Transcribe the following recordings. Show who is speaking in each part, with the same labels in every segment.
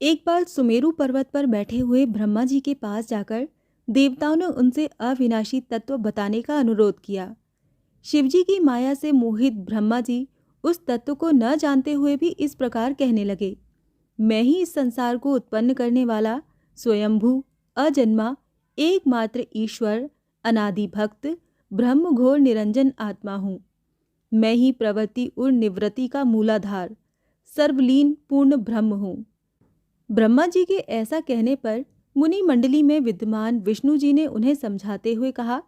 Speaker 1: एक बार सुमेरु पर्वत पर बैठे हुए ब्रह्मा जी के पास जाकर देवताओं ने उनसे अविनाशी तत्व बताने का अनुरोध किया। शिवजी की माया से मोहित ब्रह्मा जी उस तत्व को न जानते हुए भी इस प्रकार कहने लगे, मैं ही इस संसार को उत्पन्न करने वाला स्वयंभू अजन्मा एकमात्र ईश्वर अनादि भक्त ब्रह्म घोर निरंजन आत्मा हूँ। मैं ही प्रवृत्ति और निवृत्ति का मूलाधार सर्वलीन पूर्ण ब्रह्म हूँ। ब्रह्मा जी के ऐसा कहने पर मुनि मंडली में विद्यमान विष्णु जी ने उन्हें समझाते हुए कहा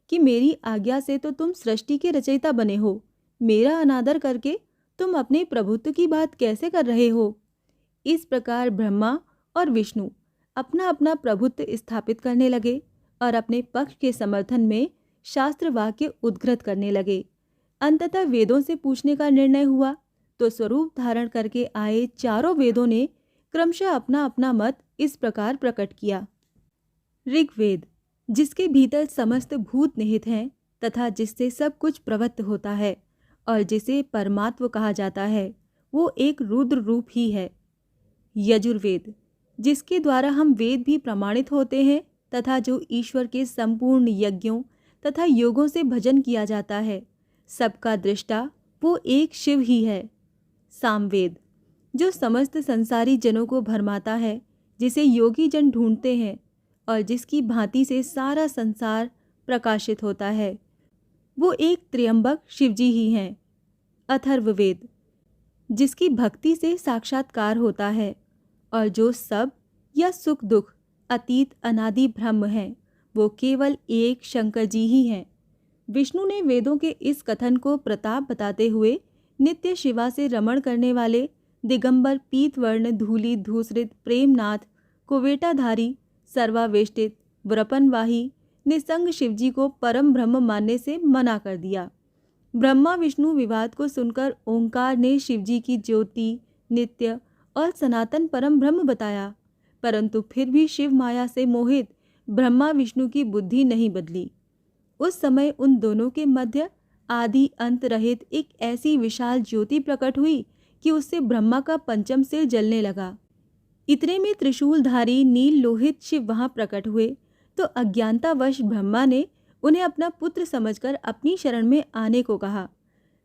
Speaker 1: कि मेरी आज्ञा से तो तुम सृष्टि के रचयिता बने हो, मेरा अनादर करके तुम अपने प्रभुत्व की बात कैसे कर रहे हो। इस प्रकार ब्रह्मा और विष्णु अपना अपना प्रभुत्व स्थापित करने लगे और अपने पक्ष के समर्थन में शास्त्र वाक्य उद्घृत करने लगे। अंततः वेदों से पूछने का निर्णय हुआ तो स्वरूप धारण करके आए चारों वेदों ने क्रमशः अपना अपना मत इस प्रकार प्रकट किया। ऋग्वेद, जिसके भीतर समस्त भूत निहित हैं तथा जिससे सब कुछ प्रवृत्त होता है और जिसे परमात्व कहा जाता है, वो एक रुद्र रूप ही है। यजुर्वेद, जिसके द्वारा हम वेद भी प्रमाणित होते हैं तथा जो ईश्वर के संपूर्ण यज्ञों तथा योगों से भजन किया जाता है, सबका दृष्टा वो एक शिव ही है। सामवेद, जो समस्त संसारी जनों को भरमाता है, जिसे योगी जन ढूंढते हैं और जिसकी भांति से सारा संसार प्रकाशित होता है, वो एक त्र्यंबक शिवजी ही हैं। अथर्ववेद, जिसकी भक्ति से साक्षात्कार होता है और जो सब या सुख दुख अतीत अनादि ब्रह्म हैं, वो केवल एक शंकर जी ही हैं। विष्णु ने वेदों के इस कथन को प्रताप बताते हुए नित्य शिवा से रमण करने वाले दिगंबर पीतवर्ण धूली धूसरित प्रेमनाथ कुवेटाधारी सर्वावेष्टित व्रपनवाही निसंग शिवजी को परम ब्रह्म मानने से मना कर दिया। ब्रह्मा विष्णु विवाद को सुनकर ओंकार ने शिवजी की ज्योति नित्य और सनातन परम ब्रह्म बताया, परंतु फिर भी शिव माया से मोहित ब्रह्मा विष्णु की बुद्धि नहीं बदली। उस समय उन दोनों के मध्य आदि अंत रहित एक ऐसी विशाल ज्योति प्रकट हुई कि उससे ब्रह्मा का पंचम सिर जलने लगा। इतने में त्रिशूलधारी नील लोहित शिव वहां प्रकट हुए तो अज्ञानतावश ब्रह्मा ने उन्हें अपना पुत्र समझकर अपनी शरण में आने को कहा।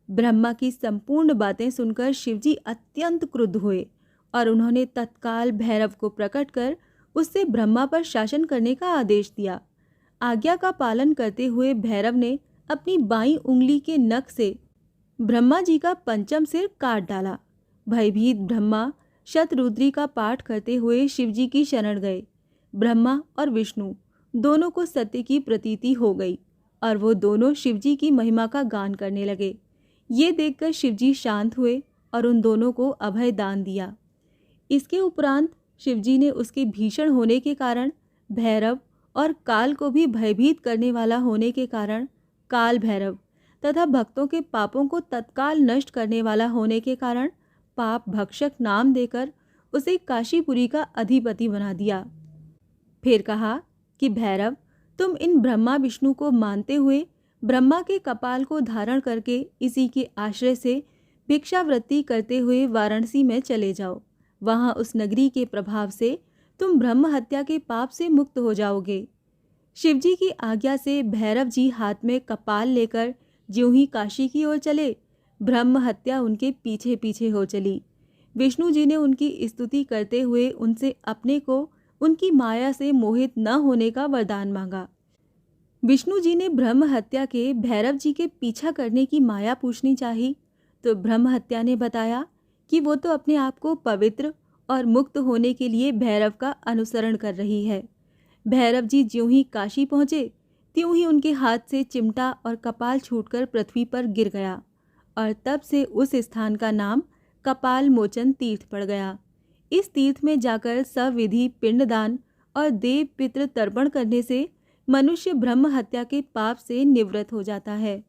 Speaker 1: ब्रह्मा की संपूर्ण बातें सुनकर शिवजी अत्यंत क्रुद्ध हुए और उन्होंने तत्काल भैरव को प्रकट कर उससे ब्रह्मा पर शासन करने का आदेश दिया। आज्ञा का पालन करते हुए भैरव ने अपनी बाईं उंगली के नख से ब्रह्मा जी का पंचम सिर काट डाला। भयभीत ब्रह्मा शतरुद्री का पाठ करते हुए शिवजी की शरण गए। ब्रह्मा और विष्णु दोनों को सत्य की प्रतीति हो गई और वो दोनों शिवजी की महिमा का गान करने लगे। ये देखकर शिवजी शांत हुए और उन दोनों को अभय दान दिया। इसके उपरांत शिवजी ने उसके भीषण होने के कारण भैरव और काल को भी भयभीत करने वाला होने के कारण काल भैरव तथा भक्तों के पापों को तत्काल नष्ट करने वाला होने के कारण पाप भक्षक नाम देकर उसे काशीपुरी का अधिपति बना दिया। फिर कहा कि भैरव, तुम इन ब्रह्मा विष्णु को मानते हुए ब्रह्मा के कपाल को धारण करके इसी के आश्रय से भिक्षावृत्ति करते हुए वाराणसी में चले जाओ। वहाँ उस नगरी के प्रभाव से तुम ब्रह्म हत्या के पाप से मुक्त हो जाओगे। शिवजी की आज्ञा से भैरव जी हाथ में कपाल लेकर ज्यों ही काशी की ओर चले, ब्रह्म हत्या उनके पीछे पीछे हो चली। विष्णु जी ने उनकी स्तुति करते हुए उनसे अपने को उनकी माया से मोहित न होने का वरदान मांगा। विष्णु जी ने ब्रह्म हत्या के भैरव जी के पीछा करने की माया पूछनी चाही तो ब्रह्म हत्या ने बताया कि वो तो अपने आप को पवित्र और मुक्त होने के लिए भैरव का अनुसरण कर रही है। भैरव जी ज्यों ही काशी पहुँचे त्यों ही उनके हाथ से चिमटा और कपाल छूटकर पृथ्वी पर गिर गया और तब से उस स्थान का नाम कपाल मोचन तीर्थ पड़ गया। इस तीर्थ में जाकर सविधि पिंडदान और देव पितृ तर्पण करने से मनुष्य ब्रह्म हत्या के पाप से निवृत्त हो जाता है।